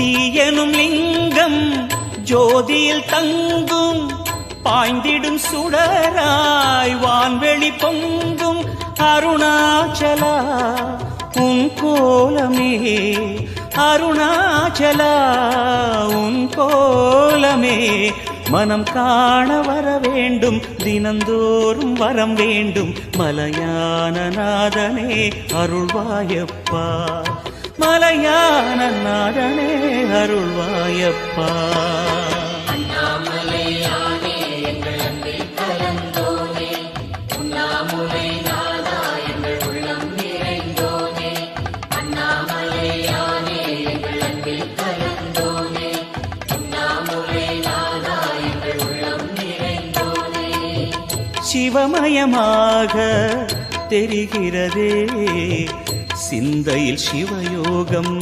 தீயனும் லிங்கம் ஜோதியில் தங்கும் பாய்ந்திடும் சுடராய் வான்வெளி பொங்கும் அருணாச்சலா உன் கோலமே அருணாச்சலா உன் கோலமே மனம் காண வர வேண்டும் தினந்தோறும் வரம் வேண்டும் மலையான நாதனே அருள்வாயப்பா மலையான நாதனே அருள்வாயப்பா சிவமயமாக தெரிகிறதே சிந்தையில் சிவயோகம்